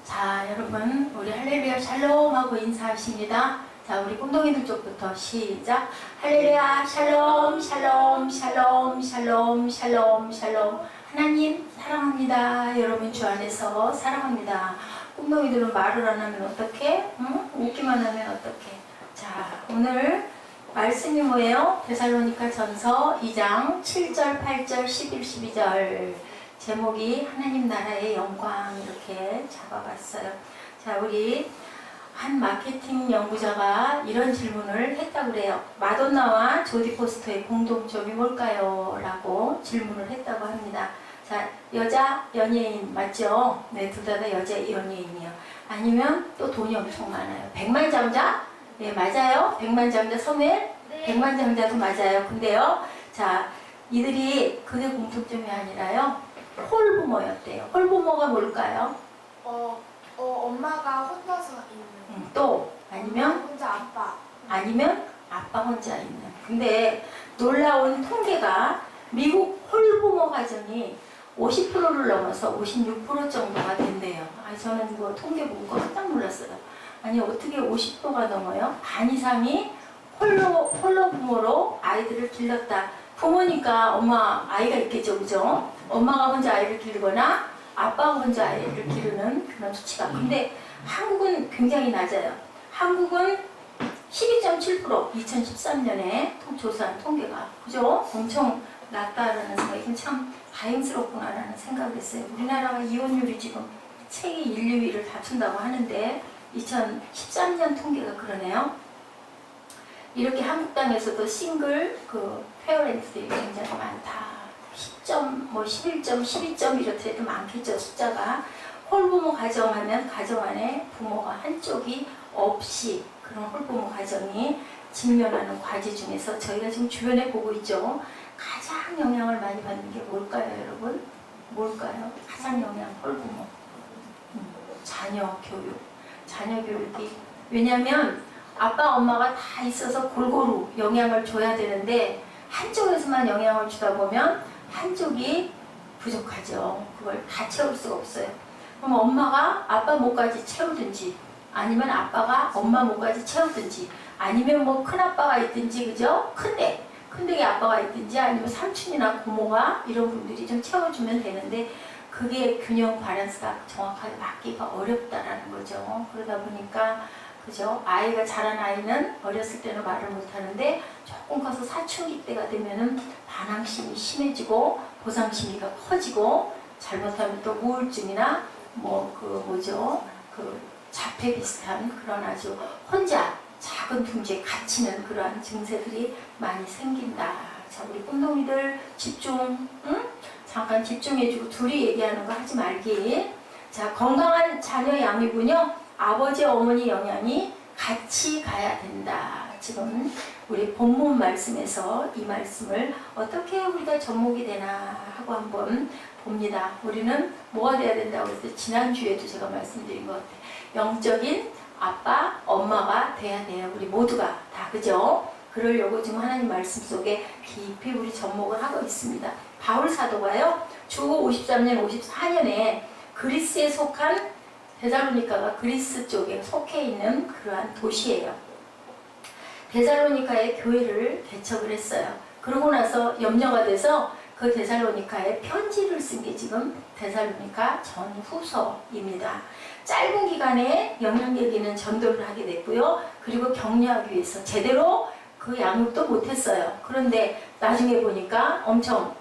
자, 여러분, 우리 할렐루야 샬롬 하고 인사하십니다. 자, 우리 꿈동이들 쪽부터 시작. 할렐루야 샬롬 샬롬 샬롬 샬롬 샬롬 샬롬. 하나님 사랑합니다. 여러분 주 안에서 사랑합니다. 꿈동이들은 말을 안 하면 어떡해? 응? 웃기만 하면 어떡해? 자, 오늘 말씀이 뭐예요? 데살로니가 전서 2장 7절, 8절, 11, 12절. 제목이 하나님 나라의 영광 이렇게 잡아봤어요. 자, 우리 한 마케팅 연구자가 이런 질문을 했다고 그래요. 마돈나와 조디 포스터의 공통점이 뭘까요? 라고 질문을 했다고 합니다. 자, 여자 연예인 맞죠? 네, 둘 다 여자 연예인이요. 아니면 또 돈이 엄청 많아요. 백만장자? 네, 맞아요. 백만장자 선일? 네. 백만장자도 맞아요. 근데요, 자, 이들이 그게 공통점이 아니라요. 홀부모였대요. 홀부모가 뭘까요? 엄마가 혼자서 있는. 또 아니면 혼자 아빠 혼자 있는. 근데 놀라운 통계가 미국 홀부모 가정이 50%를 넘어서 56% 정도가 된대요. 저는 이거 통계 보고 깜짝 놀랐어요. 아니 어떻게 50%가 넘어요? 반 이상이 홀로 부모로 아이들을 길렀다. 부모니까 엄마 아이가 있겠죠, 그죠? 엄마가 혼자 아이를 기르거나 아빠가 혼자 아이를 기르는 그런 수치가. 근데 한국은 굉장히 낮아요. 한국은 12.7% 2013년에 조사한 통계가, 그죠? 엄청 낮다라는 생각이, 이건 참 다행스럽구나라는 생각을 했어요. 우리나라가 이혼율이 지금 세계 1, 2위를 다툰다고 하는데 2013년 통계가 그러네요. 이렇게 한국 땅에서도 싱글 페어렌트들이 굉장히 많다. 10점, 11점, 12점 이렇게도 많겠죠, 숫자가. 홀부모 가정하면 가정 안에 부모가 한쪽이 없이 그런 홀부모 가정이 직면하는 과제 중에서 저희가 지금 주변에 보고 있죠. 가장 영향을 많이 받는 게 뭘까요, 여러분? 뭘까요? 가장 홀부모. 자녀 교육. 자녀 교육이. 왜냐면 아빠, 엄마가 다 있어서 골고루 영향을 줘야 되는데 한쪽에서만 영향을 주다 보면 한쪽이 부족하죠. 그걸 다 채울 수가 없어요. 그럼 엄마가 아빠 목까지 채우든지 아니면 아빠가 엄마 목까지 채우든지 아니면 뭐 큰아빠가 있든지, 그죠? 큰댁에 아빠가 있든지 아니면 삼촌이나 고모가 이런 분들이 좀 채워주면 되는데 그게 균형 밸런스가 정확하게 맞기가 어렵다라는 거죠. 그러다 보니까 그죠? 아이가 자란 아이는 어렸을 때는 말을 못하는데 조금 커서 사춘기 때가 되면은 반항심이 심해지고 보상심리가 커지고 잘못하면 또 우울증이나 자폐 비슷한 그런 아주 혼자 작은 둥지에 갇히는 그러한 증세들이 많이 생긴다. 자, 우리 꿈동이들 집중, 응? 잠깐 집중해주고 둘이 얘기하는 거 하지 말기. 자, 건강한 자녀 양육은요. 아버지, 어머니 영향이 같이 가야 된다. 지금 우리 본문 말씀에서 이 말씀을 어떻게 우리가 접목이 되나 하고 한번 봅니다. 우리는 뭐가 돼야 된다고 했을 때 지난주에도 제가 말씀드린 것 같아요. 영적인 아빠, 엄마가 돼야 돼요. 우리 모두가 다, 그죠? 그러려고 지금 하나님 말씀 속에 깊이 우리 접목을 하고 있습니다. 바울 사도가요. 주 53년, 54년에 그리스에 속한 데살로니가가 그리스 쪽에 속해 있는 그러한 도시예요. 데살로니가의 교회를 개척을 했어요. 그러고 나서 염려가 돼서 그 데살로니가에 편지를 쓴 게 지금 데살로니가 전후서입니다. 짧은 기간에 영향력 있는 전도를 하게 됐고요. 그리고 격려하기 위해서 제대로 그 양육도 못했어요. 그런데 나중에 보니까 엄청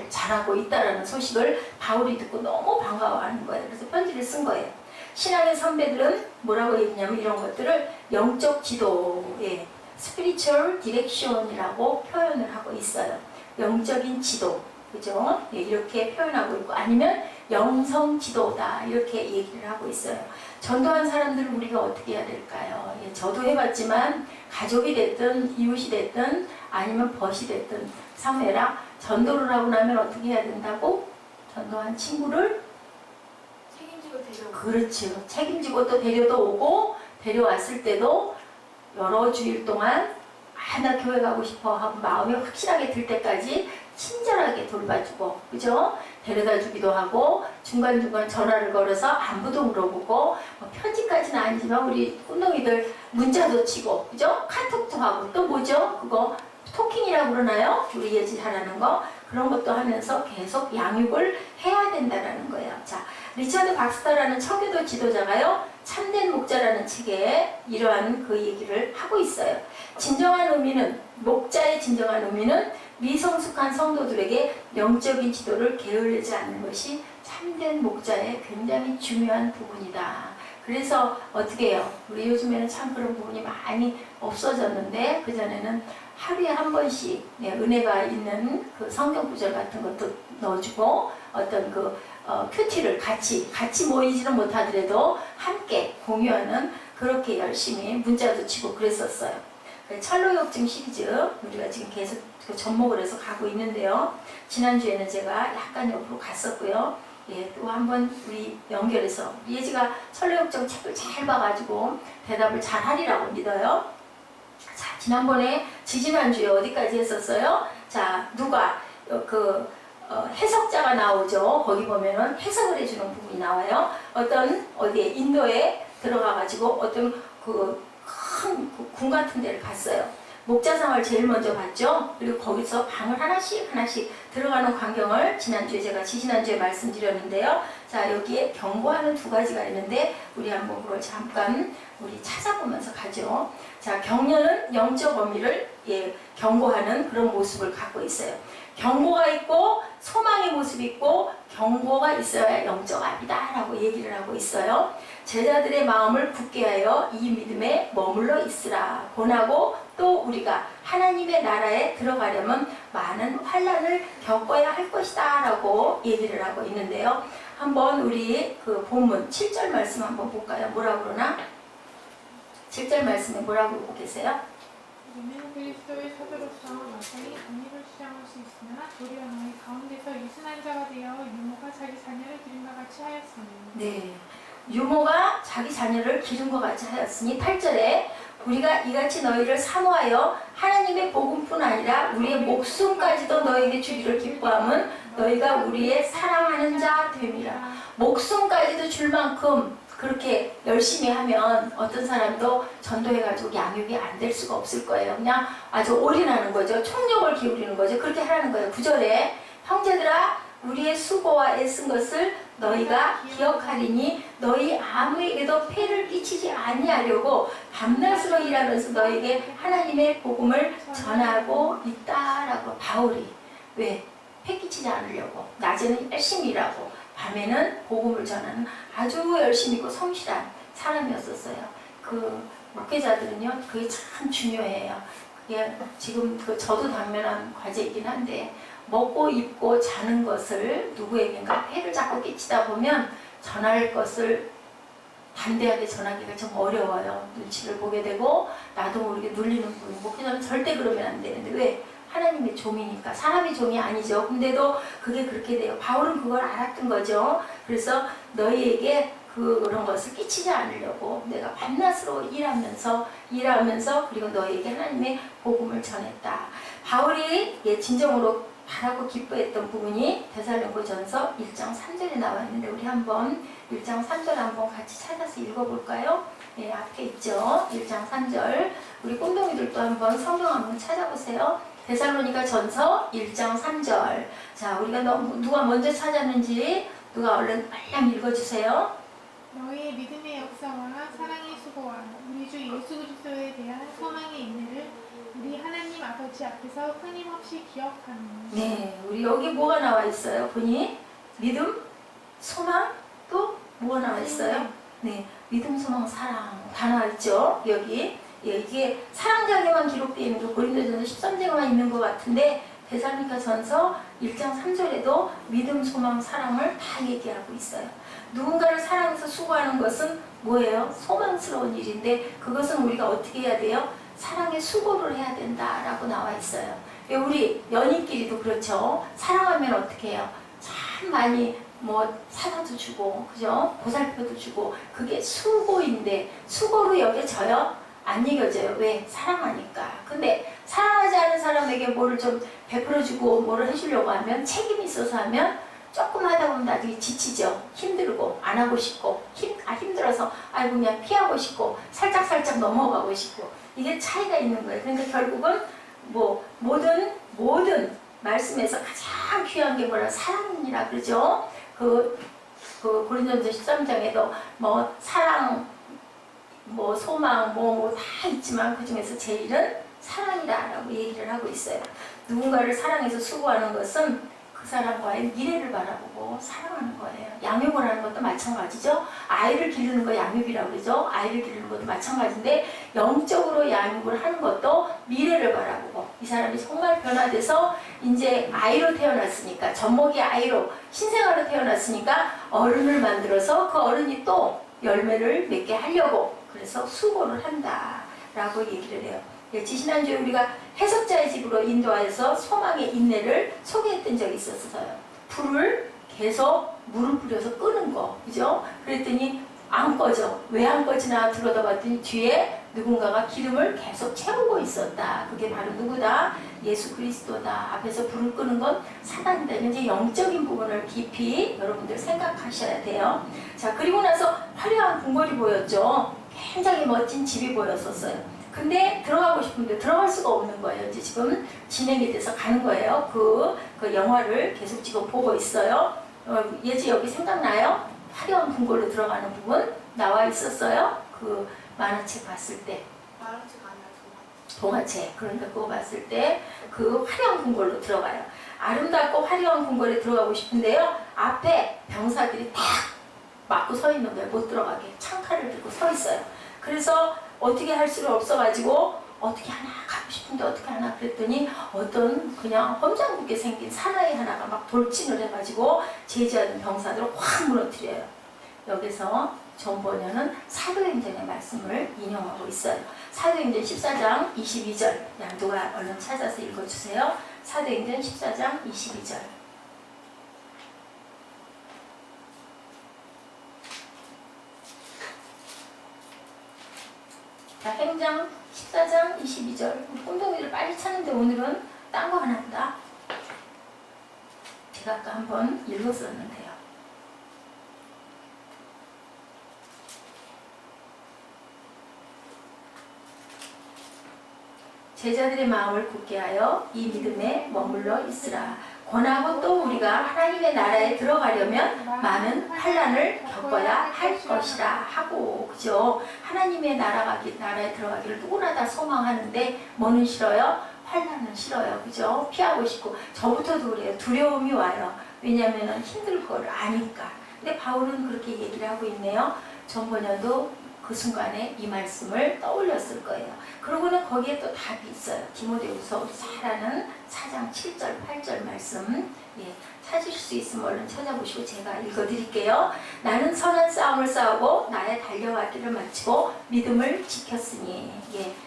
잘하고 있다라는 소식을 바울이 듣고 너무 반가워하는 거예요. 그래서 편지를 쓴 거예요. 신앙의 선배들은 뭐라고 얘기냐면 이런 것들을 영적 지도의 spiritual direction이라고 표현을 하고 있어요. 영적인 지도, 그죠? 예, 이렇게 표현하고 있고 아니면 영성 지도다 이렇게 얘기를 하고 있어요. 전도한 사람들은 우리가 어떻게 해야 될까요? 예, 저도 해봤지만 가족이 됐든 이웃이 됐든 아니면 벗이 됐든 사무엘아 전도를 하고 나면 어떻게 해야 된다고? 전도한 친구를 그렇죠. 책임지고 또 데려도 오고 데려왔을 때도 여러 주일 동안 나 교회 가고 싶어 하고 마음이 확실하게 들 때까지 친절하게 돌봐주고, 그죠? 데려다 주기도 하고, 중간중간 전화를 걸어서 안부도 물어보고, 뭐 편지까지는 아니지만 우리 꿈덩이들 문자도 치고, 그죠? 카톡도 하고, 또 뭐죠? 그거 토킹이라고 그러나요? 우리 예지 잘하는 거. 그런 것도 하면서 계속 양육을 해야 된다라는 거예요. 자, 리처드 박스터라는 청교도 지도자가요, 참된 목자라는 책에 이러한 그 얘기를 하고 있어요. 진정한 의미는, 목자의 진정한 의미는 미성숙한 성도들에게 영적인 지도를 게을르지 않는 것이 참된 목자의 굉장히 중요한 부분이다. 그래서 어떻게 해요? 우리 요즘에는 참 그런 부분이 많이 없어졌는데, 그전에는 하루에 한 번씩 은혜가 있는 그 성경 구절 같은 것도 넣어주고, 어떤 그 큐티를 같이 모이지는 못하더라도 함께 공유하는, 그렇게 열심히 문자도 치고 그랬었어요. 철로역증 시리즈 우리가 지금 계속 그 접목을 해서 가고 있는데요. 지난주에는 제가 약간 옆으로 갔었고요. 예, 또 한번 우리 연결해서 예지가 철로역증 책을 잘 봐가지고 대답을 잘 하리라고 믿어요. 자, 지난번에 지지난주에 어디까지 했었어요? 자, 누가 해석자가 나오죠. 거기 보면은 해석을 해주는 부분이 나와요. 어떤 어디에 인도에 들어가가지고 어떤 그 큰 궁 같은 데를 갔어요. 목자상을 제일 먼저 봤죠. 그리고 거기서 방을 하나씩 들어가는 광경을 지지난주에 말씀드렸는데요. 자, 여기에 경고하는 두 가지가 있는데 우리 한번 그걸 잠깐 우리 찾아보면서 가죠. 자, 격려는 영적 의미를 경고하는 그런 모습을 갖고 있어요. 경고가 있고 소망의 모습이 있고 경고가 있어야 영적 압이다 라고 얘기를 하고 있어요. 제자들의 마음을 굳게 하여 이 믿음에 머물러 있으라. 권하고 또 우리가 하나님의 나라에 들어가려면 많은 환난을 겪어야 할 것이다 라고 얘기를 하고 있는데요. 한번 우리 그 본문 7절 말씀 한번 볼까요? 뭐라고 그러나? 7절 말씀에 뭐라고 보고 계세요? 우리는 그리스도의 사도로서 마땅히 공의를 주장할 수 있으나 도리어 너희 가운데서 유순한 자가 되어 유모가 자기 자녀를 기른 것 같이 하였으니. 네, 유모가 자기 자녀를 기른 것 같이 하였으니 8절에 우리가 이같이 너희를 사모하여 하나님의 복음뿐 아니라 우리의 목숨까지도 너희에게 주기를 기뻐함은 너희가 우리의 사랑하는 자 됨이라. 목숨까지도 줄 만큼 그렇게 열심히 하면 어떤 사람도 전도해가지고 양육이 안 될 수가 없을 거예요. 그냥 아주 올인하는 거죠. 총력을 기울이는 거죠. 그렇게 하라는 거예요. 9절에 형제들아 우리의 수고와 애쓴 것을 너희가 기억하리니 너희 아무에게도 폐를 끼치지 아니하려고 밤낮으로 일하면서 너희에게 하나님의 복음을 전하고 있다라고. 바울이 왜? 폐 끼치지 않으려고 낮에는 열심히 일하고 밤에는 복음을 전하는 아주 열심히 있고 성실한 사람이었었어요. 그 목회자들은요, 그게 참 중요해요. 그게 지금 저도 당면한 과제이긴 한데, 먹고 입고 자는 것을 누구에겐가 폐를 자꾸 끼치다 보면 전할 것을 담대하게 전하기가 좀 어려워요. 눈치를 보게 되고 나도 모르게 눌리는 부분. 목회자는 절대 그러면 안 되는데 왜? 하나님의 종이니까. 사람의 종이 아니죠. 근데도 그게 그렇게 돼요. 바울은 그걸 알았던 거죠. 그래서 너희에게 그런 것을 끼치지 않으려고 내가 밤낮으로 일하면서 그리고 너희에게 하나님의 복음을 전했다. 바울이 진정으로 바라고 기뻐했던 부분이 데살로니가전서 1장 3절에 나와 있는데 우리 한번 1장 3절 한번 같이 찾아서 읽어볼까요? 네, 앞에 있죠. 1장 3절. 우리 꼰동이들도 한번 성경 한번 찾아보세요. 데살로니가전서 1장 3절. 자, 우리가 누가 먼저 찾았는지 누가 얼른 읽어주세요. 너희의 믿음의 역사와 사랑의 수고와 우리 주 예수 그리스도에 대한 소망의 인내를 우리 하나님 아버지 앞에서 끊임없이 기억하는. 네, 우리 여기 뭐가 나와 있어요? 보니 믿음, 소망, 또 뭐가 나와 있어요? 네, 믿음, 소망, 사랑 다 나와 있죠. 여기 이게 사랑장에만 기록되어 있는 거 고린도전서 13장에만 있는 것 같은데 데살로니가전서 1장 3절에도 믿음, 소망, 사랑을 다 얘기하고 있어요. 누군가를 사랑해서 수고하는 것은 뭐예요? 소망스러운 일인데 그것은 우리가 어떻게 해야 돼요? 사랑에 수고를 해야 된다라고 나와 있어요. 우리 연인끼리도 그렇죠. 사랑하면 어떻게 해요? 참 많이 사다도 주고, 그죠? 보살펴도 주고, 그게 수고인데 수고로 여겨져요? 안 여겨져요. 왜? 사랑하니까. 근데 사랑하지 않은 사람에게 뭐를 좀 베풀어주고 뭐를 해주려고 하면 책임이 있어서 하면 조금 하다 보면 나중에 지치죠. 힘들고 안 하고 싶고 힘들어서 아이고 그냥 피하고 싶고 살짝 넘어가고 싶고 이게 차이가 있는 거예요. 그러니까 결국은 뭐 모든 말씀에서 가장 귀한 게 뭐라 사랑이라 그러죠. 그 고린도전서 13장에도 뭐 사랑 뭐 소망 뭐 다 있지만 그 중에서 제일은 사랑이다라고 얘기를 하고 있어요. 누군가를 사랑해서 수고하는 것은 그 사람과의 미래를 바라보고 사랑하는 거예요. 양육을 하는 것도 마찬가지죠. 아이를 기르는 거 양육이라고 그러죠. 아이를 기르는 것도 마찬가지인데 영적으로 양육을 하는 것도 미래를 바라보고 이 사람이 정말 변화돼서 이제 아이로 태어났으니까 젖먹이 아이로 신생아로 태어났으니까 어른을 만들어서 그 어른이 또 열매를 맺게 하려고 그래서 수고를 한다라고 얘기를 해요. 예, 지난주에 우리가 해석자의 집으로 인도하여서 소망의 인내를 소개했던 적이 있었어요. 불을 계속 물을 뿌려서 끄는 거, 그죠? 그랬더니 안 꺼져. 왜 안 꺼지나 들여다봤더니 뒤에 누군가가 기름을 계속 채우고 있었다. 그게 바로 누구다? 예수 그리스도다. 앞에서 불을 끄는 건 사단이다. 이제 영적인 부분을 깊이 여러분들 생각하셔야 돼요. 자, 그리고 나서 화려한 궁궐이 보였죠. 굉장히 멋진 집이 보였었어요. 근데 들어가고 싶은데 들어갈 수가 없는 거예요. 이제 지금 진행이 돼서 가는 거예요. 그 영화를 계속 지금 보고 있어요. 예지 여기 생각나요? 화려한 궁궐로 들어가는 부분 나와 있었어요. 그 만화책 봤을 때. 만화책 아니야 동화책. 그러니까 그거 봤을 때 그 화려한 궁궐로 들어가요. 아름답고 화려한 궁궐에 들어가고 싶은데요. 앞에 병사들이 딱 막고 서 있는 거예요. 못 들어가게. 창칼을 들고 서 있어요. 그래서 어떻게 할 수가 없어가지고 어떻게 하나 가고 싶은데 어떻게 하나 그랬더니 어떤 그냥 험장궂게 생긴 사나이 하나가 막 돌진을 해가지고 제지하는 병사들을 확 무너뜨려요. 여기서 존 버녀는 사도행전의 말씀을 인용하고 있어요. 사도행전 14장 22절 누가 얼른 찾아서 읽어주세요. 사도행전 14장 22절 자, 행장 14장 22절 우리 꼼동이를 빨리 찾는데 오늘은 딴 거 하나 보다. 제가 아까 한번 읽었었는데요. 제자들의 마음을 굳게 하여 이 믿음에 머물러 있으라. 권하고 또 우리가 하나님의 나라에 들어가려면 많은 환난을 겪어야 할 것이라 하고, 그죠? 하나님의 나라에 들어가기를 누구나 다 소망하는데 뭐는 싫어요? 환난은 싫어요, 그죠? 피하고 싶고 저부터도 그래요. 두려움이 와요. 왜냐하면 힘들 걸 아니까. 근데 바울은 그렇게 얘기를 하고 있네요. 전번에도 그 순간에 이 말씀을 떠올렸을 거예요. 그러고는 거기에 또 답이 있어요. 디모데후서 우리 잘 아는 4장 7절 8절 말씀 찾으실 수 있으면 얼른 찾아보시고 제가 읽어드릴게요. 나는 선한 싸움을 싸우고 나의 달려가기를 마치고 믿음을 지켰으니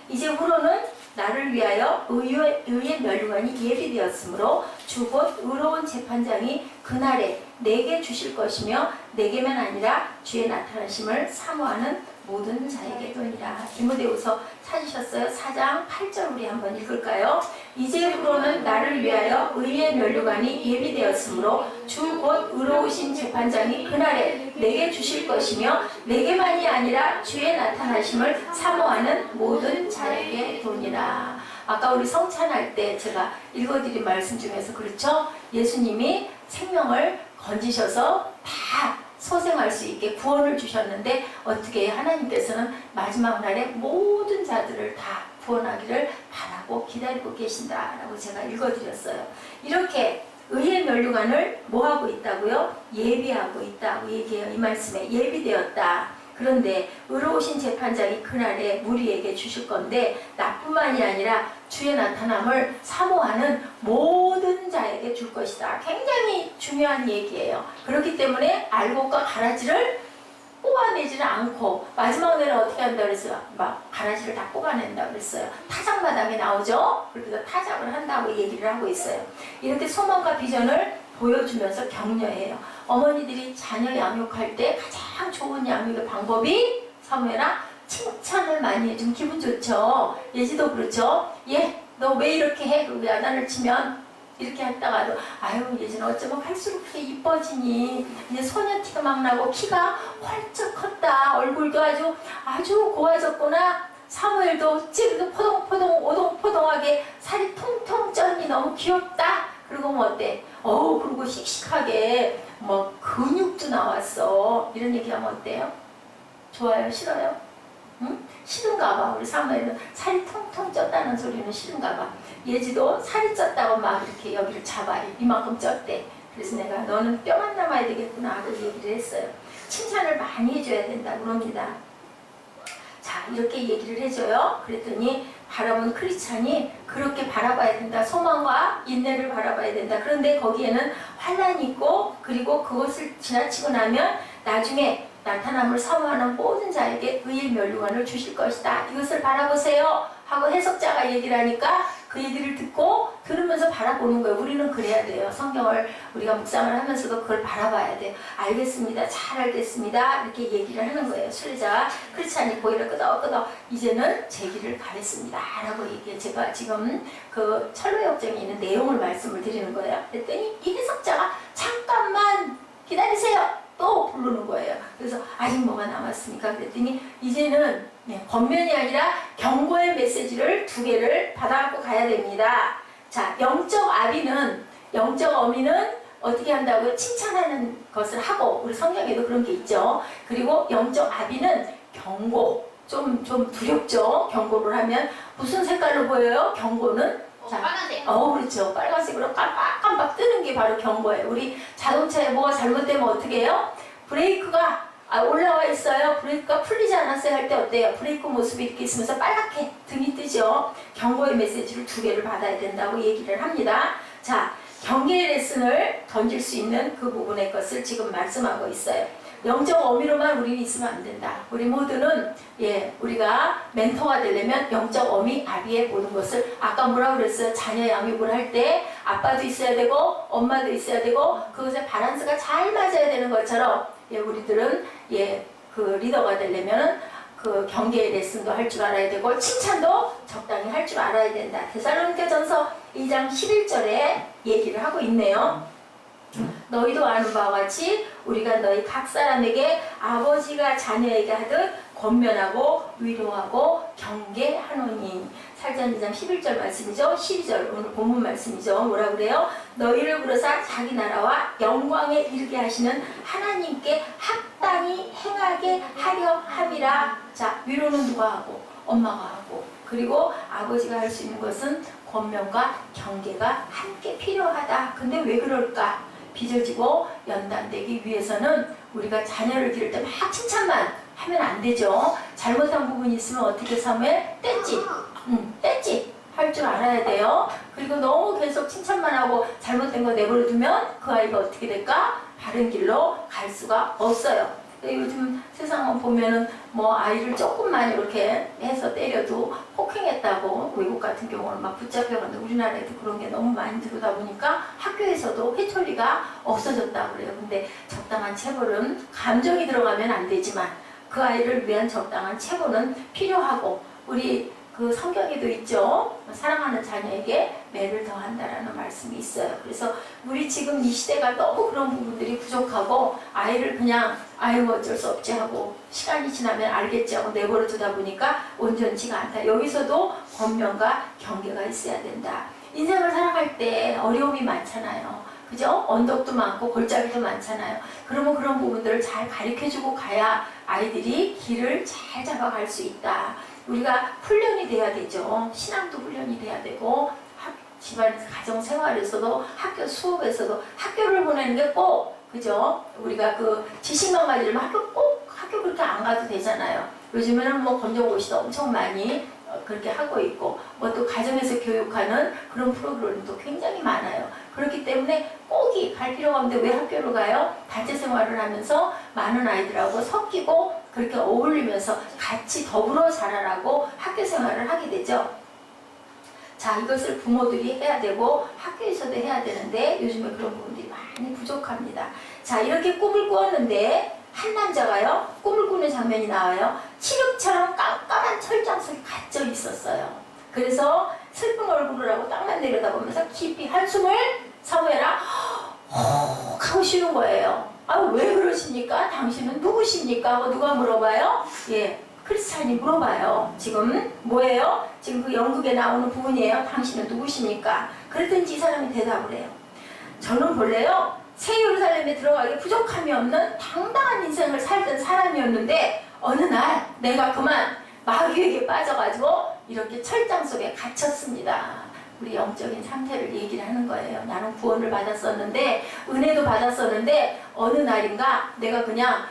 이제후로는 나를 위하여 의의 멸류관이 예비되었으므로 주 곧 의로운 재판장이 그날에 내게 주실 것이며 내게만 아니라 주의 나타나심을 사모하는 모든 자에게 도니라. 디모데후서 찾으셨어요? 4장 8절 우리 한번 읽을까요? 이제후로는 나를 위하여 의의 멸류관이 예비되었으므로 주 곧 의로우신 재판장이 그날에 내게 주실 것이며 내게만이 아니라 주의 나타나심을 사모하는 모든 자에게 도니라. 아까 우리 성찬할 때 제가 읽어드린 말씀 중에서 그렇죠? 예수님이 생명을 건지셔서 다 소생할 수 있게 구원을 주셨는데 어떻게 하나님께서는 마지막 날에 모든 자들을 다 구원하기를 바라고 기다리고 계신다라고 제가 읽어드렸어요. 이렇게 의의 멸류관을 뭐하고 있다고요? 예비하고 있다고 얘기해요. 이 말씀에 예비되었다. 그런데 의로우신 재판장이 그날에 우리에게 주실 건데 나뿐만이 아니라 주의 나타남을 사모하는 모든 자에게 줄 것이다. 굉장히 중요한 얘기예요. 그렇기 때문에 알곡과 가라지를 뽑아내지는 않고 마지막 날에 어떻게 한다고 그랬어요? 막 가라지를 다 뽑아낸다고 그랬어요. 타작마당에 나오죠? 그래서 타작을 한다고 얘기를 하고 있어요. 이렇게 소망과 비전을 보여주면서 격려해요. 어머니들이 자녀 양육할 때 가장 좋은 양육의 방법이 사무엘아 칭찬을 많이 해주면 기분 좋죠. 예지도 그렇죠. 너 왜 이렇게 해? 그리고 야단을 치면 이렇게 했다가도 아유 예전에 어쩌면 갈수록 그렇게 이뻐지니 이제 소녀티가 막 나고 키가 활짝 컸다. 얼굴도 아주 고와졌구나. 사무엘도 찌르고 포동포동 오동포동하게 살이 통통 쪘니 너무 귀엽다. 그리고 뭐 어때? 그리고 씩씩하게 뭐 근육도 나왔어. 이런 얘기하면 어때요? 좋아요? 싫어요? 응? 싫은가 봐. 우리 사무엘은 살이 통통 쪘다는 소리는 싫은가 봐. 예지도 살이 쪘다고 막 이렇게 여기를 잡아요. 이만큼 쪘대. 그래서 내가 너는 뼈만 남아야 되겠구나 하고 얘기를 했어요. 칭찬을 많이 해줘야 된다 그럽니다. 자, 이렇게 얘기를 해줘요. 그랬더니 바라본 크리스찬이 그렇게 바라봐야 된다. 소망과 인내를 바라봐야 된다. 그런데 거기에는 환난이 있고 그리고 그것을 지나치고 나면 나중에 나타남을 사모하는 모든 자에게 의의 면류관을 주실 것이다. 이것을 바라보세요 하고 해석자가 얘기를 하니까 그 얘기를 들으면서 바라보는 거예요. 우리는 그래야 돼요. 성경을 우리가 묵상을 하면서도 그걸 바라봐야 돼요. 알겠습니다. 잘 알겠습니다. 이렇게 얘기를 하는 거예요. 순례자가 크리스찬이 고개를 끄덕끄덕 이제는 제 길을 가겠습니다 라고 얘기해. 제가 지금 그 철로역정에 있는 내용을 말씀을 드리는 거예요. 그랬더니 이 해석자가 잠깐만 기다리세요. 또 부르는 거예요. 그래서 아직 뭐가 남았습니까? 그랬더니 이제는 권면이 아니라 경고의 메시지를 2개를 받아갖고 가야 됩니다. 자, 영적 어미는 어떻게 한다고요? 칭찬하는 것을 하고 우리 성경에도 그런 게 있죠. 그리고 영적 아비는 경고, 좀 두렵죠. 경고를 하면 무슨 색깔로 보여요? 경고는 자, 빨간색. 그렇죠. 빨간색으로 깜빡깜빡 뜨는 게 바로 경고예요. 우리 자동차에 뭐가 잘못되면 어떻게 해요? 브레이크가 올라와 있어요. 브레이크가 풀리지 않았어요 할 때 어때요? 브레이크 모습이 이렇게 있으면서 빨갛게 등이 뜨죠. 경고의 메시지를 2개를 받아야 된다고 얘기를 합니다. 자, 경계의 레슨을 던질 수 있는 그 부분의 것을 지금 말씀하고 있어요. 영적 어미로만 우리는 있으면 안 된다. 우리 모두는 우리가 멘토가 되려면 영적 어미 아비의 모든 것을 아까 뭐라고 그랬어요? 자녀 양육을 할 때 아빠도 있어야 되고 엄마도 있어야 되고 그것의 밸런스가 잘 맞아야 되는 것처럼 우리들은 그 리더가 되려면 그 경계의 레슨도 할 줄 알아야 되고 칭찬도 적당히 할 줄 알아야 된다. 데살로니가전서 2장 11절에 얘기를 하고 있네요. 너희도 아는 바와 같이 우리가 너희 각 사람에게 아버지가 자녀에게 하듯 권면하고 위로하고 경계하노니. 살전 2장 11절 말씀이죠. 12절 오늘 본문 말씀이죠. 뭐라 그래요? 너희를 부르사 자기 나라와 영광에 이르게 하시는 하나님께 합당히 행하게 하려 함이라. 자, 위로는 누가 하고? 엄마가 하고. 그리고 아버지가 할 수 있는 것은 권면과 경계가 함께 필요하다. 근데 왜 그럴까? 빚어지고 연단되기 위해서는 우리가 자녀를 기를 때 막 칭찬만 하면 안 되죠. 잘못한 부분이 있으면 어떻게 사무엘? 뗐지 할 줄 알아야 돼요. 그리고 너무 계속 칭찬만 하고 잘못된 거 내버려 두면 그 아이가 어떻게 될까? 바른 길로 갈 수가 없어요. 요즘 세상을 보면은 뭐 아이를 조금만 이렇게 해서 때려도 폭행했다고 외국 같은 경우는 막 붙잡혀가는데 우리나라에도 그런 게 너무 많이 들어오다 보니까 학교에서도 회초리가 없어졌다고 그래요. 근데 적당한 체벌은 감정이 들어가면 안 되지만 그 아이를 위한 적당한 체벌은 필요하고 우리 그 성경에도 있죠. 사랑하는 자녀에게 매를 더한다라는 말씀이 있어요. 그래서 우리 지금 이 시대가 너무 그런 부분들이 부족하고 아이를 그냥 아유 어쩔 수 없지 하고 시간이 지나면 알겠지 하고 내버려 두다 보니까 온전치가 않다. 여기서도 권면과 경계가 있어야 된다. 인생을 살아갈 때 어려움이 많잖아요. 그죠? 언덕도 많고 골짜기도 많잖아요. 그러면 그런 부분들을 잘 가르쳐주고 가야 아이들이 길을 잘 잡아갈 수 있다. 우리가 훈련이 돼야 되죠. 신앙도 훈련이 돼야 되고 집안에서 가정생활에서도 학교 수업에서도 학교를 보내는 게 꼭 그죠? 우리가 그 지식만 가지려면 학교 그렇게 안 가도 되잖아요. 요즘에는 뭐 검정고시도 엄청 많이 그렇게 하고 있고 뭐 또 가정에서 교육하는 그런 프로그램도 굉장히 많아요. 그렇기 때문에 꼭이 갈 필요가 없는데 왜 학교를 가요? 단체 생활을 하면서 많은 아이들하고 섞이고 그렇게 어울리면서 같이 더불어 자라라고 학교 생활을 하게 되죠. 자, 이것을 부모들이 해야 되고 학교에서도 해야 되는데 요즘에 그런 부분들이 많이 부족합니다. 자, 이렇게 꿈을 꾸었는데 한 남자가요, 꿈을 꾸는 장면이 나와요. 칠흑처럼 깜깜한 철장 속에 갇혀 있었어요. 그래서 슬픈 얼굴을 하고 땅만 내려다보면서 깊이 한숨을 사무엘아 하고 쉬는 거예요. 아, 왜 그러십니까? 당신은 누구십니까? 하고 누가 물어봐요? 예, 크리스찬이 물어봐요. 지금 뭐예요? 지금 그 연극에 나오는 부분이에요. 당신은 누구십니까? 그랬더니 이 사람이 대답을 해요. 저는 본래요, 새 예루살렘에 들어가기 부족함이 없는 당당한 인생을 살던 사람이었는데 어느 날 내가 그만 마귀에게 빠져가지고 이렇게 철장 속에 갇혔습니다. 우리 영적인 상태를 얘기를 하는 거예요. 나는 구원을 받았었는데 은혜도 받았었는데 어느 날인가 내가 그냥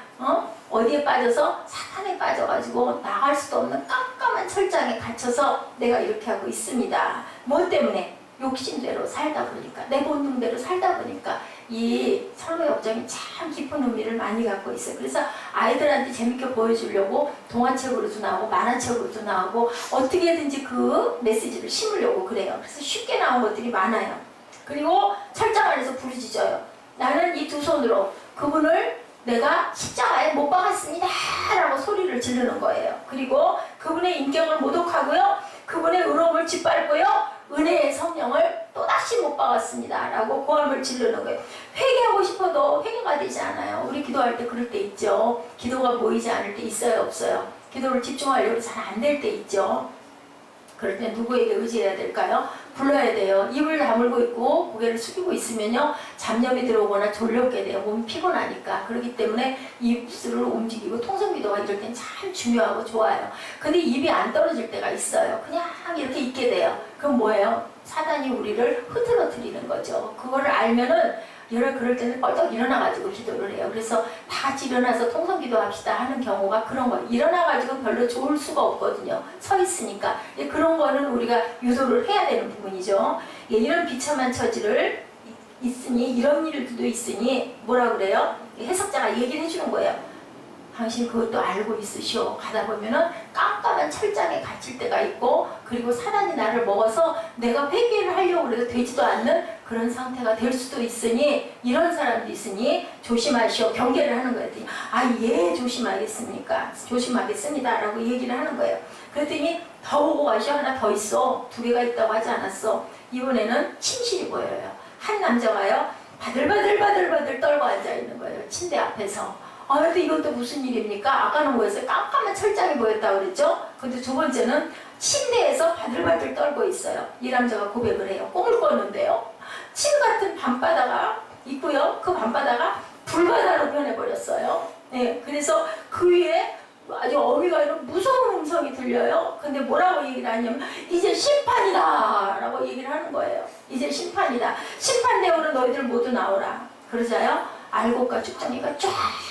어디에 빠져서 사탄에 빠져가지고 나갈 수도 없는 깜깜한 철장에 갇혀서 내가 이렇게 하고 있습니다. 뭐 때문에? 욕심대로 살다 보니까, 내 본능대로 살다 보니까 이 설교 역정이 참 깊은 의미를 많이 갖고 있어요. 그래서 아이들한테 재밌게 보여주려고 동화책으로도 나오고 만화책으로도 나오고 어떻게든지 그 메시지를 심으려고 그래요. 그래서 쉽게 나온 것들이 많아요. 그리고 철장 안에서 부르짖어요. 나는 이 두 손으로 그분을 내가 십자가에 못 박았습니다 라고 소리를 지르는 거예요. 그리고 그분의 인격을 모독하고요, 그분의 의로움을 짓밟고요, 은혜의 성령을 또다시 못 박았습니다 라고 고함을 지르는 거예요. 회개하고 싶어도 회개가 되지 않아요. 우리 기도할 때 그럴 때 있죠. 기도가 모이지 않을 때 있어요, 없어요? 기도를 집중하려고 잘 안 될 때 있죠. 그럴 때 누구에게 의지해야 될까요? 불러야 돼요. 입을 다물고 있고 고개를 숙이고 있으면요, 잡념이 들어오거나 졸렵게 돼요. 몸이 피곤하니까. 그렇기 때문에 입술을 움직이고 통성기도가 이럴 땐 참 중요하고 좋아요. 근데 입이 안 떨어질 때가 있어요. 그냥 이렇게 있게 돼요. 그럼 뭐예요? 사단이 우리를 흐트러뜨리는 거죠. 그거를 알면은 그럴 때는 뻘떡 일어나가지고 기도를 해요. 그래서 다 같이 일어나서 통성기도 합시다 하는 경우가 그런 거예요. 일어나가지고 별로 좋을 수가 없거든요. 서 있으니까. 그런 거는 우리가 유도를 해야 되는 부분이죠. 이런 비참한 처지를 있으니, 이런 일들도 있으니 뭐라 그래요? 해석자가 얘기를 해주는 거예요. 당신 그것도 알고 있으시오. 가다 보면은 깜깜한 철장에 갇힐 때가 있고, 그리고 사단이 나를 먹어서 내가 회개를 하려고 해도 되지도 않는 그런 상태가 될 수도 있으니, 이런 사람도 있으니 조심하시오. 경계를 하는 거예요. 아, 예, 조심하겠습니까? 조심하겠습니다 라고 얘기를 하는 거예요. 그랬더니 더 오고 가시오. 하나 더 있어. 두 개가 있다고 하지 않았어. 이번에는 침실이 보여요. 한 남자가요, 바들바들 떨고 앉아있는 거예요. 침대 앞에서. 아, 근데 이것도 무슨 일입니까? 아까는 뭐였어요? 깜깜한 철장이 보였다고 그랬죠? 근데 두 번째는 침대에서 바들바들 떨고 있어요. 이 남자가 고백을 해요. 꿈을 꿨는데요, 침 같은 밤바다가 있고요, 그 밤바다가 불바다로 변해버렸어요. 네, 그래서 그 위에 아주 어미가 이런 무서운 음성이 들려요. 근데 뭐라고 얘기를 하냐면 이제 심판이다 라고 얘기를 하는 거예요. 이제 심판이다. 심판대우로 너희들 모두 나오라. 그러자요, 알곡과 쭉정이가 쫙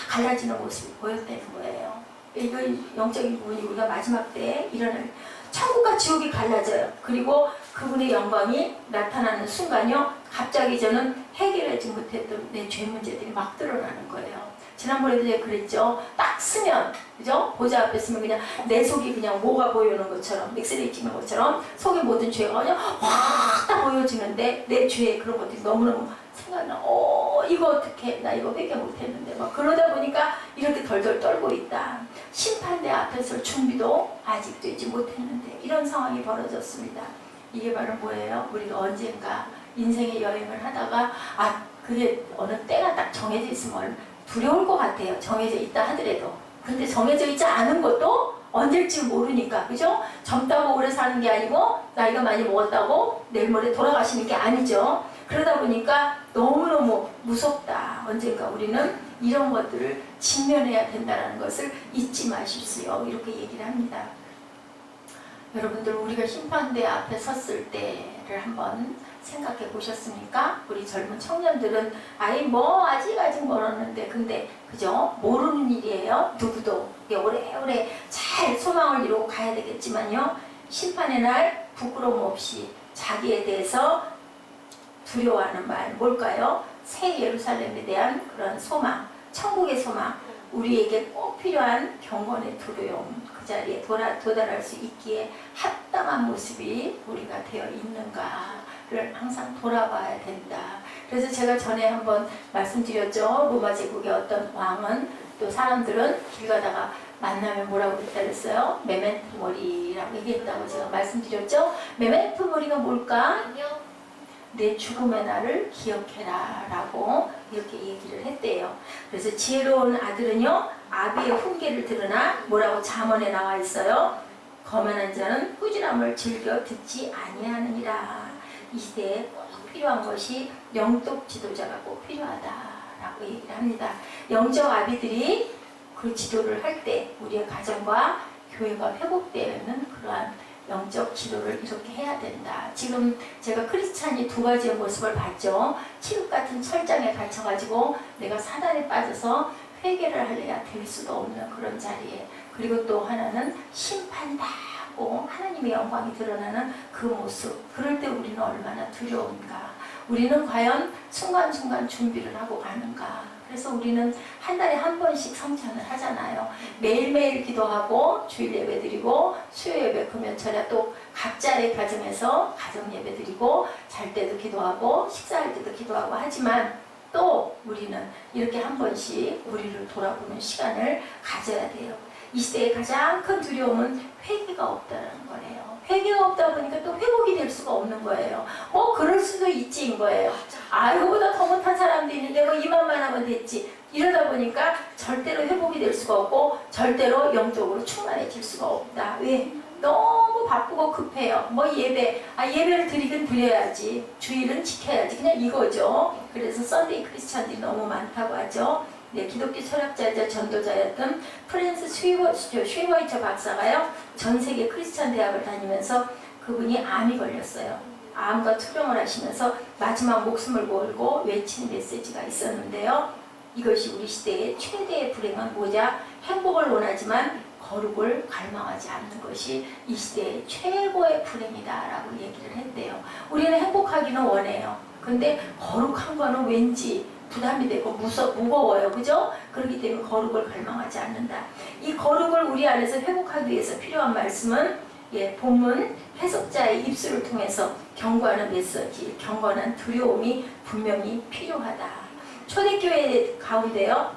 갈라지는 모습이 보였다는 거예요. 이거 영적인 부분이 우리가 마지막 때에 일어날, 천국과 지옥이 갈라져요. 그리고 그분의 영광이 나타나는 순간요, 갑자기 저는 해결하지 못했던 내 죄 문제들이 막 드러나는 거예요. 지난번에도 제가 그랬죠. 딱 쓰면, 그죠? 보좌 앞에 쓰면 그냥 내 속이 그냥 뭐가 보이는 것처럼, 엑스레이 찍는 것처럼 속의 모든 죄가 그냥 확 다 보여지는데 내 죄 그런 것들이 너무너무 생각나. 이거 어떻게, 나 이거 회개 못했는데 막 그러다 보니까 이렇게 덜덜 떨고 있다. 심판대 앞에 설 준비도 아직 되지 못했는데 이런 상황이 벌어졌습니다. 이게 바로 뭐예요? 우리가 언젠가 인생의 여행을 하다가 그게 어느 때가 딱 정해져 있으면 두려울 것 같아요. 정해져 있다 하더라도. 근데 정해져 있지 않은 것도 언제일지 모르니까, 그죠? 젊다고 오래 사는 게 아니고 나이가 많이 먹었다고 내일 모레 돌아가시는 게 아니죠. 그러다 보니까 너무너무 무섭다. 언젠가 우리는 이런 것들을 직면해야 된다는 것을 잊지 마십시오. 이렇게 얘기를 합니다. 여러분들, 우리가 심판대 앞에 섰을 때를 한번 생각해 보셨습니까? 우리 젊은 청년들은 아직 멀었는데, 근데 그죠? 모르는 일이에요. 누구도 오래오래 잘 소망을 이루고 가야 되겠지만요, 심판의 날 부끄러움 없이 자기에 대해서 두려워하는 말, 뭘까요? 새 예루살렘에 대한 그런 소망, 천국의 소망, 우리에게 꼭 필요한 경건의 두려움, 그 자리에 도달할 수 있기에 합당한 모습이 우리가 되어 있는가를 항상 돌아봐야 된다. 그래서 제가 전에 한번 말씀드렸죠. 로마 제국의 어떤 왕은 또 사람들은 길 가다가 만나면 뭐라고 그랬다 그랬어요? 메멘토 모리라고 얘기했다고 제가 말씀드렸죠? 메멘토 모리가 뭘까? 안녕. 내 죽음의 날을 기억해라 라고 이렇게 얘기를 했대요. 그래서 지혜로운 아들은요, 아비의 훈계를 들으나 뭐라고 잠언에 나와 있어요? 거만한 자는 꾸지람을 즐겨 듣지 아니하느니라. 이 시대에 꼭 필요한 것이 영적 지도자가 꼭 필요하다라고 얘기를 합니다. 영적 아비들이 그 지도를 할 때 우리의 가정과 교회가 회복되는 그러한 영적 지도를 이렇게 해야 된다. 지금 제가 크리스찬이 두 가지의 모습을 봤죠. 칠흑 같은 철장에 갇혀가지고 내가 사단에 빠져서 회개를 하려야 될 수도 없는 그런 자리에, 그리고 또 하나는 심판받고 하나님의 영광이 드러나는 그 모습. 그럴 때 우리는 얼마나 두려운가. 우리는 과연 순간순간 준비를 하고 가는가. 그래서 우리는 한 달에 한 번씩 성찬을 하잖아요. 매일매일 기도하고 주일 예배 드리고 수요 예배 금요철에 또 각자의 가정에서 가정 예배 드리고 잘 때도 기도하고 식사할 때도 기도하고 하지만 또 우리는 이렇게 한 번씩 우리를 돌아보는 시간을 가져야 돼요. 이 시대의 가장 큰 두려움은 회개가 없다는 거예요. 회개가 없다 보니까 또 회복이 될 수가 없는 거예요. 그럴 수도 있지인 거예요. 이거보다 더 못한 사람도 있는데 이만만 하면 됐지. 이러다 보니까 절대로 회복이 될 수가 없고 절대로 영적으로 충만해질 수가 없다. 왜? 너무 바쁘고 급해요. 예배를 드리긴 드려야지. 주일은 지켜야지. 그냥 이거죠. 그래서 썬데이 크리스찬들이 너무 많다고 하죠. 네, 기독교 철학자이자 전도자였던 프랜스 슈이버이처 박사가요, 전 세계 크리스찬 대학을 다니면서 그분이 암이 걸렸어요. 암과 투병을 하시면서 마지막 목숨을 걸고 외치는 메시지가 있었는데요. 이것이 우리 시대의 최대의 불행은 뭐냐? 행복을 원하지만 거룩을 갈망하지 않는 것이 이 시대의 최고의 불행이다라고 얘기를 했대요. 우리는 행복하기는 원해요. 근데 거룩한 거는 왠지 부담이 되고 무거워요. 그죠? 그렇기 때문에 거룩을 갈망하지 않는다. 이 거룩을 우리 안에서 회복하기 위해서 필요한 말씀은 본문 해석자의 입술을 통해서 경고하는 메시지, 경고하는 두려움이 분명히 필요하다. 초대교회 가운데요,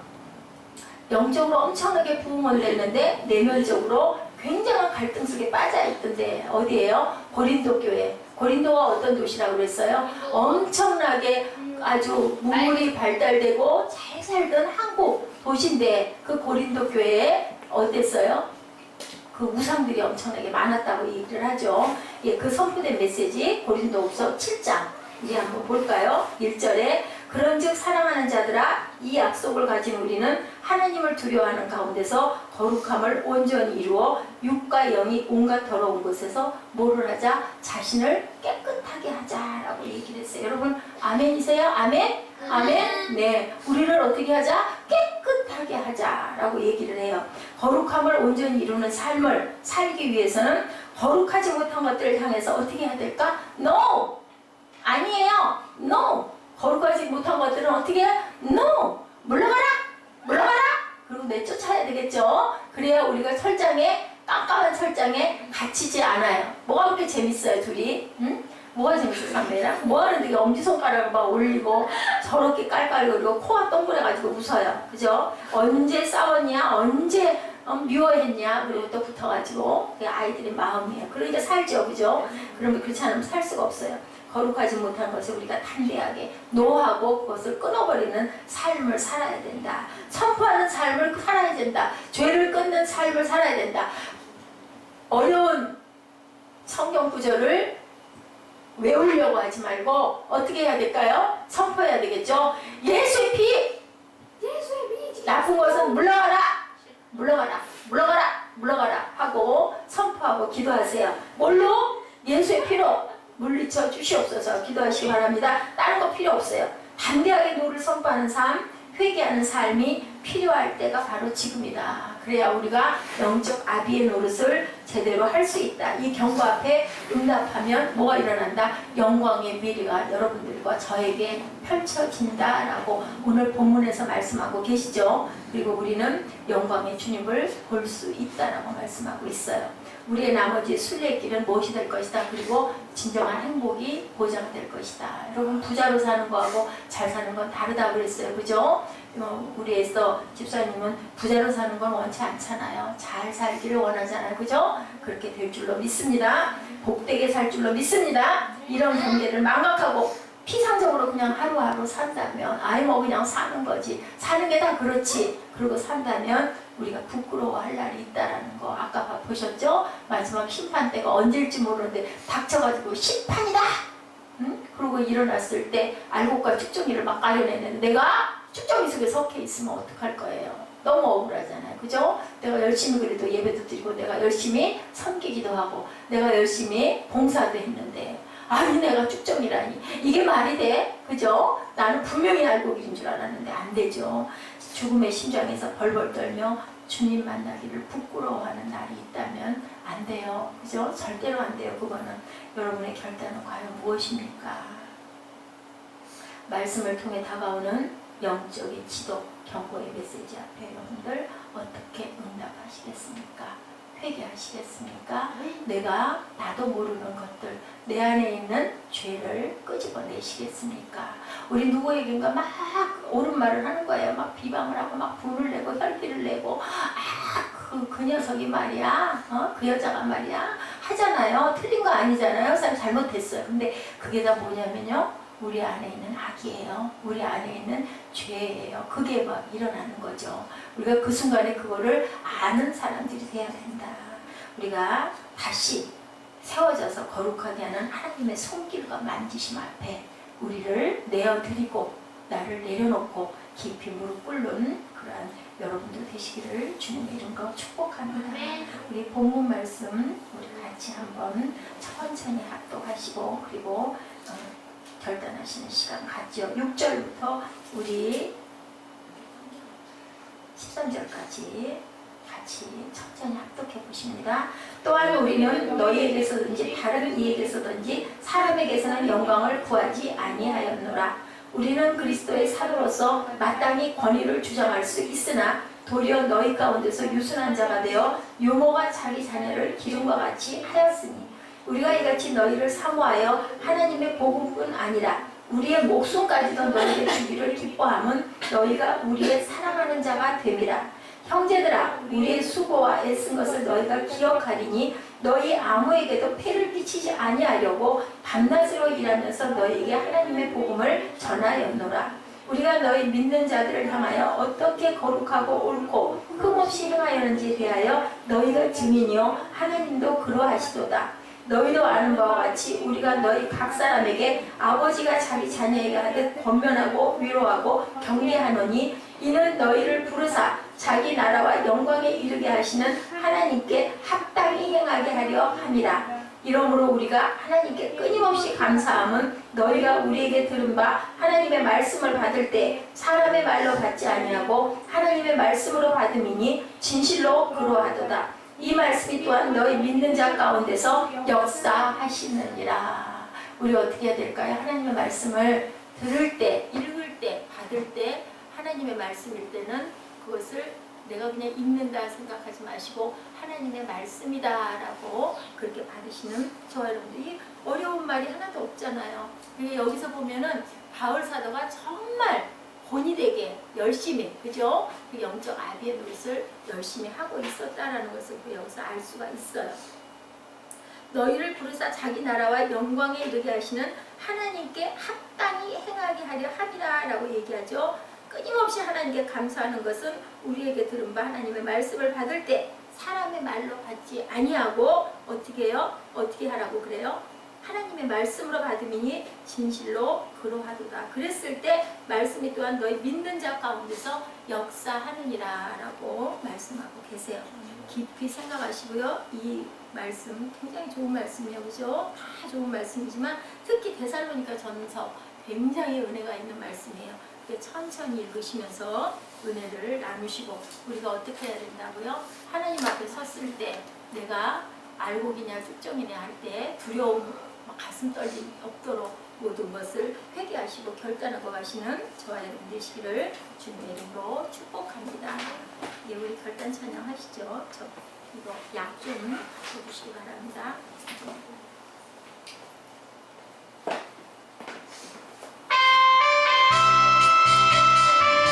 영적으로 엄청나게 부흥을 냈는데 내면적으로 굉장한 갈등 속에 빠져있던데 어디예요? 고린도 교회. 고린도가 어떤 도시라고 그랬어요? 엄청나게 아주 문물이 발달되고 잘 살던 한국 도시인데 그 고린도 교회에 어땠어요? 그 우상들이 엄청나게 많았다고 얘기를 하죠. 그 선포된 메시지 고린도후서 7장 이제 한번 볼까요? 1절에 그런즉 사랑하는 자들아 이 약속을 가진 우리는 하나님을 두려워하는 가운데서 거룩함을 온전히 이루어 육과 영이 온갖 더러운 곳에서 뭐를 하자? 자신을 깨끗하게 하자라고 얘기를 했어요. 여러분 아멘이세요? 아멘? 아멘? 네, 우리를 어떻게 하자? 깨끗하게 하자라고 얘기를 해요. 거룩함을 온전히 이루는 삶을 살기 위해서는 거룩하지 못한 것들을 향해서 어떻게 해야 될까? No! 아니에요. No! 거룩하지 못한 것들은 어떻게 해요? No! 물러가라! 물러가라! 그리고 내쫓아야 되겠죠? 그래야 우리가 깜깜한 철장에 갇히지 않아요. 뭐가 그렇게 재밌어요, 둘이? 응? 뭐가 재밌어, 삼매랑? 뭐 하는데 이게 엄지손가락을 막 올리고 저렇게 깔깔거리고 코가 동그래가지고 웃어요. 그죠? 언제 싸웠냐? 언제 미워했냐? 그리고 또 붙어가지고 그게 아이들의 마음이에요. 그러니까 살죠. 그죠? 그러면 그렇지 않으면 살 수가 없어요. 거룩하지 못한 것을 우리가 담대하게 노하고 그것을 끊어버리는 삶을 살아야 된다. 선포하는 삶을 살아야 된다. 죄를 끊는 삶을 살아야 된다. 어려운 성경 구절을 외우려고 하지 말고 어떻게 해야 될까요? 선포해야 되겠죠. 예수의 피! 예수의 피! 나쁜 것은 물러가라! 물러가라! 물러가라! 물러가라! 하고 선포하고 기도하세요. 뭘로? 예수의 피로 물리쳐 주시옵소서 기도하시기 바랍니다. 다른 거 필요 없어요. 담대하게 노를 선포하는 삶, 회개하는 삶이 필요할 때가 바로 지금이다. 그래야 우리가 영적 아비의 노릇을 제대로 할 수 있다. 이 경고 앞에 응답하면 뭐가 일어난다? 영광의 미래가 여러분들과 저에게 펼쳐진다라고 오늘 본문에서 말씀하고 계시죠. 그리고 우리는 영광의 주님을 볼 수 있다라고 말씀하고 있어요. 우리의 나머지 순례길은 무엇이 될 것이다. 그리고 진정한 행복이 보장될 것이다. 여러분 부자로 사는 거하고 잘 사는 건 다르다고 그랬어요. 그죠? 우리 에스더 집사님은 부자로 사는 건 원치 않잖아요. 잘 살기를 원하잖아요. 그죠? 그렇게 될 줄로 믿습니다. 복되게 살 줄로 믿습니다. 이런 경계를 망각하고 피상적으로 그냥 하루하루 산다면 아이 뭐 그냥 사는 거지. 사는 게 다 그렇지. 그러고 산다면 우리가 부끄러워할 날이 있다라는 거 아까 보셨죠? 마지막 심판 때가 언제일지 모르는데 닥쳐가지고 심판이다! 응? 그러고 일어났을 때 알곡과 쭉정이를 막 깔려내는 내가 쭉정이 속에 석해 있으면 어떡할 거예요? 너무 억울하잖아요. 그죠? 내가 열심히 그래도 예배도 드리고 내가 열심히 섬기기도 하고 내가 열심히 봉사도 했는데 아니 내가 쭉정이라니 이게 말이 돼? 그죠? 나는 분명히 알곡인 줄 알았는데 안 되죠. 죽음의 심장에서 벌벌 떨며 주님 만나기를 부끄러워하는 날이 있다면 안 돼요. 그죠? 절대로 안 돼요. 그거는 여러분의 결단은 과연 무엇입니까? 말씀을 통해 다가오는 영적인 지도, 경고의 메시지 앞에 여러분들 어떻게 응답하시겠습니까? 회개하시겠습니까? 내가 나도 모르는 것들, 내 안에 있는 죄를 끄집어내시겠습니까? 우리 누구에겐가 막 옳은 말을 하는 거예요. 막 비방을 하고 막 분을 내고 혈기를 내고 그 녀석이 말이야, 그 여자가 말이야 하잖아요. 틀린 거 아니잖아요. 사람 잘못했어요. 근데 그게 다 뭐냐면요. 우리 안에 있는 악이에요. 우리 안에 있는 죄예요. 그게 막 일어나는 거죠. 우리가 그 순간에 그거를 아는 사람들이 돼야 된다. 우리가 다시 세워져서 거룩하게 하는 하나님의 손길과 만지심 앞에 우리를 내어드리고 나를 내려놓고 깊이 무릎 꿇는 그러한 여러분들 되시기를 주님의 이름으로 축복합니다. 우리 본문 말씀 우리 같이 한번 천천히 합독하시고 그리고 결단하시는 시간 갖죠. 6절부터 우리 13절까지 같이 천천히 합독해 보십니다. 또한 우리는 너희에게서든지 다른 이에게서든지 사람에게서는 영광을 구하지 아니하였노라. 우리는 그리스도의 사도로서 마땅히 권위를 주장할 수 있으나 도리어 너희 가운데서 유순한 자가 되어 유모가 자기 자녀를 기름과 같이 하였으니 우리가 이같이 너희를 사모하여 하나님의 복음뿐 아니라 우리의 목숨까지도 너희에게 주기를 기뻐함은 너희가 우리의 사랑하는 자가 됨이라. 형제들아 우리의 수고와 애쓴 것을 너희가 기억하리니 너희 아무에게도 폐를 끼치지 아니하려고 밤낮으로 일하면서 너희에게 하나님의 복음을 전하였노라. 우리가 너희 믿는 자들을 향하여 어떻게 거룩하고 옳고 흠없이 행하였는지에 대하여 너희가 증인이요 하나님도 그러하시도다. 너희도 아는 바와 같이 우리가 너희 각 사람에게 아버지가 자기 자녀에게 하듯 권면하고 위로하고 격려하노니 이는 너희를 부르사 자기 나라와 영광에 이르게 하시는 하나님께 합당히 행하게 하려 함이라. 이러므로 우리가 하나님께 끊임없이 감사함은 너희가 우리에게 들은 바 하나님의 말씀을 받을 때 사람의 말로 받지 아니하고 하나님의 말씀으로 받음이니 진실로 그러하도다. 이 말씀이 또한 너희 믿는 자 가운데서 역사하시느니라. 우리 어떻게 해야 될까요? 하나님의 말씀을 들을 때, 읽을 때, 받을 때 하나님의 말씀일 때는 그것을 내가 그냥 읽는다 생각하지 마시고 하나님의 말씀이다 라고 그렇게 받으시는 저와 여러분들이 어려운 말이 하나도 없잖아요. 여기서 보면은 바울 사도가 정말 본이 되게 열심히, 그죠? 그 영적 아비의 노릇을 열심히 하고 있었다라는 것을 여기서 알 수가 있어요. 너희를 부르사 자기 나라와 영광에 이르게 하시는 하나님께 합당히 행하게 하려 함이라 라고 얘기하죠. 끊임없이 하나님께 감사하는 것은 우리에게 들은 바 하나님의 말씀을 받을 때 사람의 말로 받지 아니하고 어떻게 해요? 어떻게 하라고 그래요? 하나님의 말씀으로 받음이니 진실로 그러하도다. 그랬을 때 말씀이 또한 너희 믿는 자 가운데서 역사하느니라 라고 말씀하고 계세요. 깊이 생각하시고요. 이 말씀 굉장히 좋은 말씀이에요. 그죠? 다 좋은 말씀이지만 특히 데살로니가 전서 굉장히 은혜가 있는 말씀이에요. 천천히 읽으시면서 은혜를 나누시고 우리가 어떻게 해야 된다고요? 하나님 앞에 섰을 때 내가 알곡이냐 쭉정이냐 할 때 두려움, 가슴 떨림 없도록 모든 것을 회개하시고 결단하고 가시는 저와 여러분 되시기를 주님의 이름으로 축복합니다. 예, 우리 결단 찬양하시죠. 이거 약 좀 해주시기 바랍니다.